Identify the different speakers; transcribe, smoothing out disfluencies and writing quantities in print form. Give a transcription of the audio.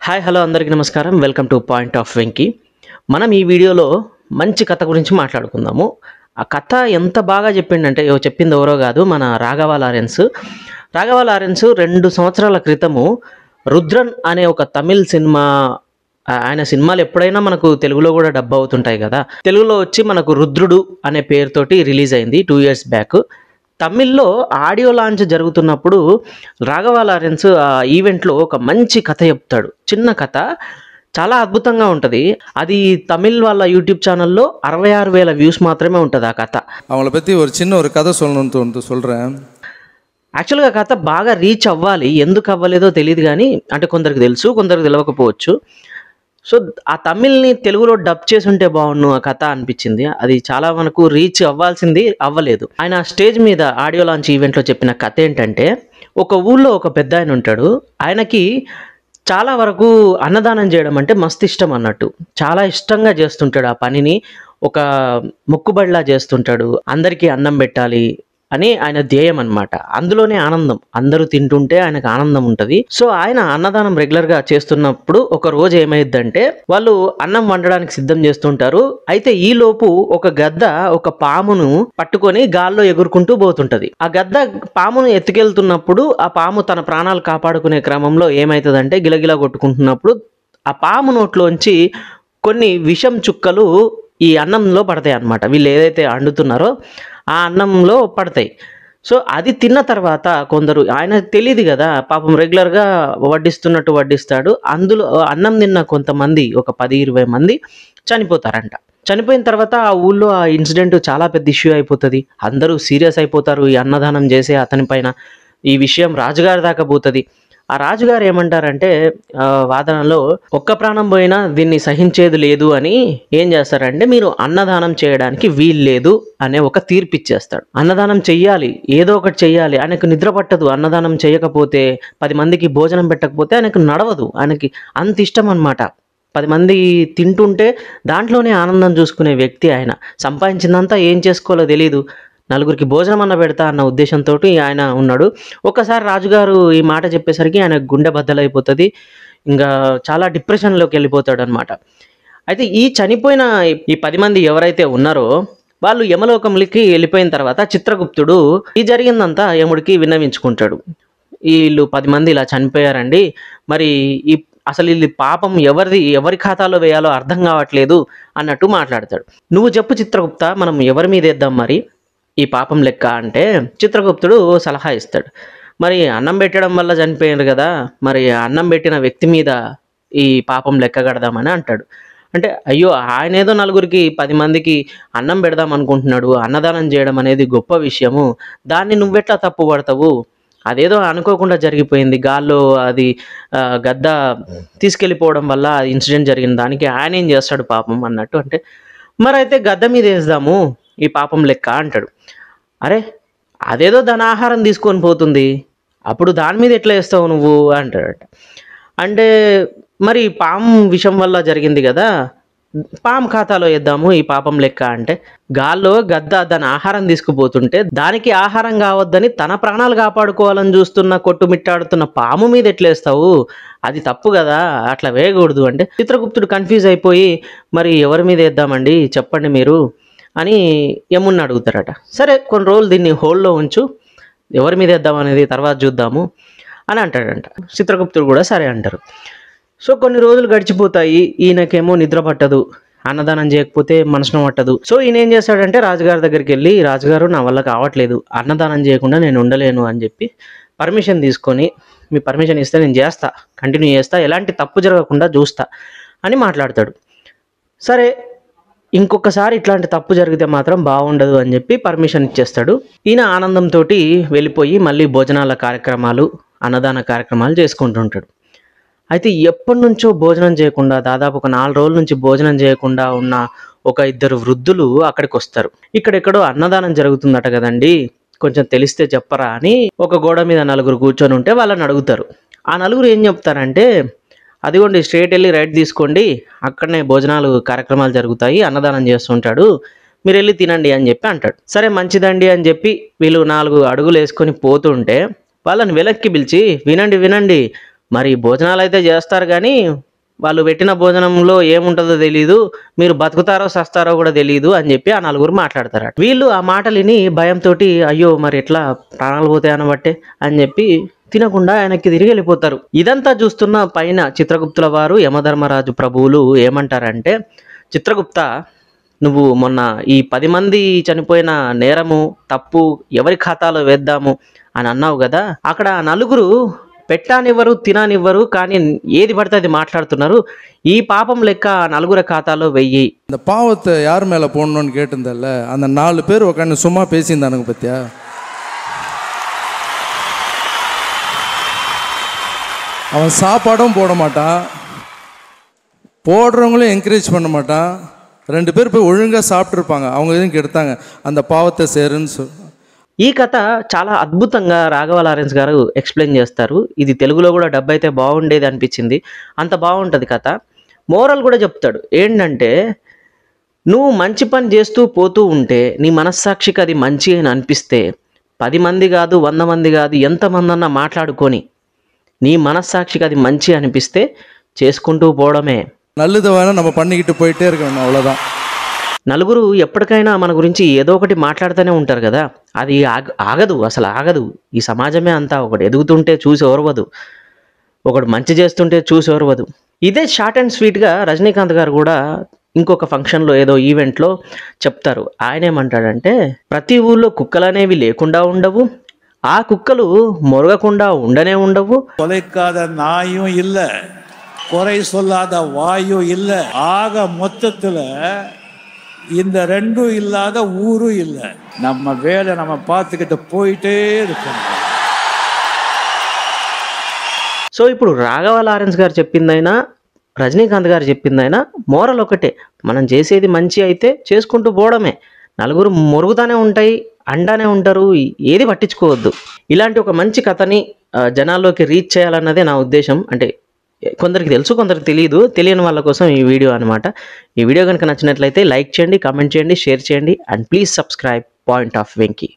Speaker 1: Hi hello అందరికీ నమస్కారం. Welcome to point of Venky. మనం ఈ వీడియోలో మంచి కథ గురించి మాట్లాడుకుందాము. ఆ కథ ఎంత బాగా చెప్పిండంటే చెప్పింది ఎవరో కాదు, మన రాఘవ లారెన్స్. రాఘవ లారెన్స్ 2 సంవత్సరాల క్రితము 'రుద్రన్' అనే ఒక తమిళ్ సినిమా, ఆయన సినిమాలు ఎప్పుడైనా మనకు తెలుగులో కూడా డబ్ అవుతుంటాయి కదా, తెలుగులో వచ్చి మనకు 'రుద్రుడు' అనే పేరుతోటి రిలీజ్ అయింది 2 years బ్యాక్. తమిళ్లో ఆడియో లాంచ్ జరుగుతున్నప్పుడు రాఘవ లారెన్స్ ఆ ఈవెంట్లో ఒక మంచి కథ చెప్తాడు. చిన్న కథ, చాలా అద్భుతంగా ఉంటుంది. అది తమిళ్ వాళ్ళ యూట్యూబ్ ఛానల్లో 66,000 వ్యూస్ మాత్రమే ఉంటుంది ఆ కథ.
Speaker 2: அவங்கள பற்றி ஒரு கதை சொல்லணும்னு தோணுது, சொல்கிறேன்.
Speaker 1: యాక్చువల్గా కథ బాగా రీచ్ అవ్వాలి, ఎందుకు అవ్వలేదో తెలియదు కానీ, అంటే కొందరికి తెలుసు, కొందరికి తెలియకపోవచ్చు. సో ఆ తమిళ్ని తెలుగులో డబ్ చేసి ఉంటే బాగుండు ఆ కథ అనిపించింది. అది చాలా మనకు రీచ్ అవ్వాల్సింది, అవ్వలేదు. ఆయన స్టేజ్ మీద ఆడియో లాంచ్ ఈవెంట్లో చెప్పిన కథ ఏంటంటే, ఒక ఊళ్ళో ఒక పెద్ద ఆయన ఉంటాడు. ఆయనకి చాలా వరకు అన్నదానం చేయడం అంటే మస్తు ఇష్టం అన్నట్టు. చాలా ఇష్టంగా చేస్తుంటాడు ఆ పనిని, ఒక మొక్కుబడిలా చేస్తుంటాడు. అందరికీ అన్నం పెట్టాలి అని ఆయన ధ్యేయం అనమాట. అందులోనే ఆనందం, అందరూ తింటుంటే ఆయనకు ఆనందం ఉంటుంది. సో ఆయన అన్నదానం రెగ్యులర్గా చేస్తున్నప్పుడు ఒక రోజు ఏమైందంటే, వాళ్ళు అన్నం వండడానికి సిద్ధం చేస్తుంటారు. అయితే ఈ లోపు ఒక గద్ద ఒక పామును పట్టుకొని గాల్లో ఎగురుకుంటూ పోతుంటది. ఆ గద్ద పామును ఎత్తుకెళ్తున్నప్పుడు ఆ పాము తన ప్రాణాలు కాపాడుకునే క్రమంలో ఏమవుతుందంటే, గిలగిలా కొట్టుకుంటున్నప్పుడు ఆ పాము నోట్లోంచి కొన్ని విషం చుక్కలు ఈ అన్నంలో పడతాయి అన్నమాట. వీళ్ళు ఏదైతే వండుతున్నారో ఆ అన్నంలో పడతాయి. సో అది తిన్న తర్వాత కొందరు, ఆయన తెలియదు కదా పాపం, రెగ్యులర్గా వడ్డిస్తున్నట్టు వడ్డిస్తాడు. అందులో అన్నం తిన్న కొంతమంది, ఒక 10-20 మంది చనిపోతారంట. చనిపోయిన తర్వాత ఆ ఊళ్ళో ఆ ఇన్సిడెంట్ చాలా పెద్ద ఇష్యూ అయిపోతుంది. అందరూ సీరియస్ అయిపోతారు ఈ అన్నదానం చేసే అతని పైన. ఈ విషయం రాజుగారి దాకా పోతుంది. ఆ రాజుగారు ఏమంటారంటే, వాదనలో ఒక్క ప్రాణం పోయినా దీన్ని సహించేది లేదు అని ఏం చేస్తారంటే, మీరు అన్నదానం చేయడానికి వీలు లేదు అనే ఒక తీర్పు ఇచ్చేస్తాడు. అన్నదానం చెయ్యాలి, ఏదో ఒకటి చెయ్యాలి. ఆయనకు నిద్ర పట్టదు అన్నదానం చేయకపోతే, 10 మందికి భోజనం పెట్టకపోతే ఆయనకు నడవదు. ఆయనకి అంత ఇష్టం అన్నమాట. 10 మంది తింటుంటే దాంట్లోనే ఆనందం చూసుకునే వ్యక్తి ఆయన. సంపాదించిందంతా ఏం చేసుకోవాలో తెలియదు, నలుగురికి భోజనం అన్న పెడతా అన్న ఉద్దేశంతో ఆయన ఉన్నాడు. ఒక్కసారి రాజుగారు ఈ మాట చెప్పేసరికి ఆయన గుండె బద్దలైపోతుంది. ఇంకా చాలా డిప్రెషన్లోకి వెళ్ళిపోతాడు అనమాట. అయితే ఈ చనిపోయిన ఈ 10 మంది ఎవరైతే ఉన్నారో వాళ్ళు యమలోకంలోకి వెళ్ళిపోయిన తర్వాత చిత్రగుప్తుడు ఈ జరిగిందంతా యముడికి విన్నవించుకుంటాడు. వీళ్ళు 10 మంది ఇలా చనిపోయారండి, మరి ఈ అసలు వీళ్ళు పాపం ఎవరి ఖాతాలో వేయాలో అర్థం కావట్లేదు అన్నట్టు మాట్లాడతాడు. నువ్వు చెప్పు చిత్రగుప్త, మనం ఎవరి మీద వేద్దాం మరి ఈ పాపం లెక్క అంటే, చిత్రగుప్తుడు సలహా ఇస్తాడు. మరి అన్నం పెట్టడం వల్ల చనిపోయారు కదా, మరి అన్నం పెట్టిన వ్యక్తి మీద ఈ పాపం లెక్క కడదామని అంటాడు. అంటే అయ్యో, ఆయన ఏదో నలుగురికి 10 మందికి అన్నం పెడదాం అనుకుంటున్నాడు, అన్నదానం చేయడం అనేది గొప్ప విషయము, దాన్ని నువ్వెట్లా తప్పు పడతావు, అదేదో అనుకోకుండా జరిగిపోయింది, గాల్లో అది గద్ద తీసుకెళ్ళిపోవడం వల్ల ఇన్సిడెంట్ జరిగిన దానికి ఆయన ఏం చేస్తాడు పాపం అన్నట్టు. అంటే మరి అయితే గద్ద మీద వేద్దాము ఈ పాపం లెక్క అంటాడు. అరే, అదేదో దాని ఆహారం తీసుకొని పోతుంది, అప్పుడు దాని మీద ఎట్లా వేస్తావు నువ్వు అంటాడట. అంటే మరి పాము విషం వల్ల జరిగింది కదా, పాము ఖాతాలో వేద్దాము ఈ పాపం లెక్క అంటే, గాల్లో గద్ద దాని ఆహారం తీసుకుపోతుంటే దానికి ఆహారం కావద్దని తన ప్రాణాలు కాపాడుకోవాలని చూస్తున్న, కొట్టుమిట్టాడుతున్న పాము మీద ఎట్లేస్తావు, అది తప్పు కదా, అట్లా వేయకూడదు అంటే, చిత్రగుప్తుడు కన్ఫ్యూజ్ అయిపోయి మరి ఎవరి మీద వేద్దామండి చెప్పండి మీరు అని యముడిని అడుగుతారట. సరే కొన్ని రోజులు దీన్ని హోల్డ్లో ఉంచు, ఎవరి మీద వేద్దాం అనేది తర్వాత చూద్దాము అని అంటాడంట. చిత్రగుప్తుడు కూడా సరే అంటారు. సో కొన్ని రోజులు గడిచిపోతాయి. ఈయనకేమో నిద్ర పట్టదు, అన్నదానం చేయకపోతే మనసున పట్టదు. సో ఈయన ఏం చేస్తాడంటే రాజుగారి దగ్గరికి వెళ్ళి, రాజుగారు నా వల్ల కావట్లేదు, అన్నదానం చేయకుండా నేను ఉండలేను అని చెప్పి పర్మిషన్ తీసుకొని, మీ పర్మిషన్ ఇస్తే నేను చేస్తా, కంటిన్యూ చేస్తా, ఎలాంటి తప్పు జరగకుండా చూస్తా అని మాట్లాడతాడు. సరే ఇంకొకసారి ఇట్లాంటి తప్పు జరిగితే మాత్రం బాగుండదు అని చెప్పి పర్మిషన్ ఇచ్చేస్తాడు. ఈయన ఆనందంతో వెళ్ళిపోయి మళ్ళీ భోజనాల కార్యక్రమాలు, అన్నదాన కార్యక్రమాలు చేసుకుంటుంటాడు. అయితే ఎప్పటి నుంచో భోజనం చేయకుండా, దాదాపు ఒక 4 రోజుల నుంచి భోజనం చేయకుండా ఉన్న ఒక 2 వృద్ధులు అక్కడికి వస్తారు. ఇక్కడెక్కడో అన్నదానం జరుగుతుందట కదండి, కొంచెం తెలిస్తే చెప్పరా అని ఒక గోడ మీద 4 కూర్చొని ఉంటే వాళ్ళని అడుగుతారు. ఆ 4 ఏం చెప్తారంటే, అదిగోండి స్ట్రేట్ వెళ్ళి రైట్ తీసుకోండి, అక్కడనే భోజనాలు కార్యక్రమాలు జరుగుతాయి, అన్నదానం చేస్తుంటాడు, మీరు వెళ్ళి తినండి అని చెప్పి అంటాడు. సరే మంచిదండి అని చెప్పి వీళ్ళు 4 అడుగులు వేసుకొని పోతుంటే వాళ్ళని వెనక్కి పిలిచి, వినండి మరి భోజనాలు అయితే చేస్తారు కానీ వాళ్ళు పెట్టిన భోజనంలో ఏముంటుందో తెలీదు, మీరు బతుకుతారో సస్తారో కూడా తెలియదు అని చెప్పి ఆ నలుగురు మాట్లాడతారు. వీళ్ళు ఆ మాటలిని భయంతో అయ్యో మరి ఎట్లా ప్రాణాలు పోతాయి అనబట్టే అని చెప్పి తినకుండా ఆయనకి తిరిగి వెళ్ళిపోతారు. ఇదంతా చూస్తున్న పైన చిత్రగుప్తుల వారు యమధర్మరాజు ప్రభువులు ఏమంటారంటే, చిత్రగుప్త నువ్వు మొన్న ఈ 10 మంది చనిపోయిన నేరము తప్పు ఎవరి ఖాతాలో వేద్దాము అని అన్నావు కదా, అక్కడ నలుగురు పెట్టానివ్వరు తిననివ్వరు కానీ ఏది పడితే అది మాట్లాడుతున్నారు, ఈ పాపం లెక్క నలుగురు ఖాతాలో వెయ్యి.
Speaker 2: இந்த பாவத்தை யார் மேலே போடணும்னு கேட்டிருந்தல்ல, அந்த 4 பேர் உட்காந்து சும்மா பேசியிருந்தானுங்க பத்தியா. அவன் சாப்பாடும் போட மாட்டான், போடுறவங்களையும் என்கரேஜ் பண்ண மாட்டான். 2 பேர் போய் ஒழுங்காக சாப்பிட்ருப்பாங்க, அவங்க எதுவும் கெடுத்தாங்க, அந்த பாவத்தை சேருன்னு
Speaker 1: ఈ కథ చాలా అద్భుతంగా రాఘవ లారెన్స్ గారు ఎక్స్ప్లెయిన్ చేస్తారు. ఇది తెలుగులో కూడా డబ్ అయితే బాగుండేది అనిపించింది, అంత బాగుంటుంది కథ. మోరల్ కూడా చెప్తాడు ఏంటంటే, నువ్వు మంచి పని చేస్తూ పోతూ ఉంటే నీ మనస్సాక్షికి అది మంచి అని అనిపిస్తే 10 మంది కాదు 100 మంది కాదు ఎంతమంది అన్నా మాట్లాడుకొని నీ మనస్సాక్షికి అది మంచి అనిపిస్తే చేసుకుంటూ పోవడమే.
Speaker 2: நல்லது வேணா நம்ம பண்ணிக்கிட்டு போயிட்டே இருக்கணும், அவ்வளோதான்.
Speaker 1: నలుగురు ఎప్పటికైనా మన గురించి ఏదో ఒకటి మాట్లాడుతూనే ఉంటారు కదా, అది ఆగదు, అసలు ఆగదు. ఈ సమాజమే అంతా ఒకటి ఎదుగుతుంటే చూసి ఓర్వదు, ఒకడు మంచి చేస్తుంటే చూసి ఓర్వదు. ఇదే షార్ట్ అండ్ స్వీట్గా రజనీకాంత్ గారు కూడా ఇంకొక ఫంక్షన్లో ఏదో ఈవెంట్లో చెప్తారు. ఆయన ఏమంటాడంటే, ప్రతి ఊళ్ళో కుక్కలు అనేవి లేకుండా ఉండవు, ఆ కుక్కలు మొరగకుండా ఉండనే ఉండవు,
Speaker 3: கொலைக்காத நாயும் இல்லை, குறை சொல்லாத வாயும் இல்லை, ஆக மொத்தத்தில் இந்த 2 இல்லாத ஊரும் இல்லை. நம்ம வேலை நம்ம பார்த்துக்கிட்டு போயிட்டே இருக்கணும்.
Speaker 1: సో ఇప్పుడు రాఘవ లారెన్స్ గారు చెప్పిందైనా రజనీకాంత్ గారు చెప్పిందైనా మోరల్ ఒకటే, మనం చేసేది మంచి అయితే చేసుకుంటూ పోవడమే. నలుగురు మొరుగుతానే ఉంటాయి, అండానే ఉంటారు, ఏది పట్టించుకోవద్దు. ఇలాంటి ఒక మంచి కథని జనాల్లోకి రీచ్ చేయాలన్నదే నా ఉద్దేశం. అంటే కొందరికి తెలుసు కొందరికి తెలియదు, తెలియని వాళ్ళ కోసం ఈ వీడియో అనమాట. ఈ వీడియో కనుక నచ్చినట్లయితే లైక్ చేయండి, కామెంట్ చేయండి, షేర్ చేయండి and please subscribe point of Venky.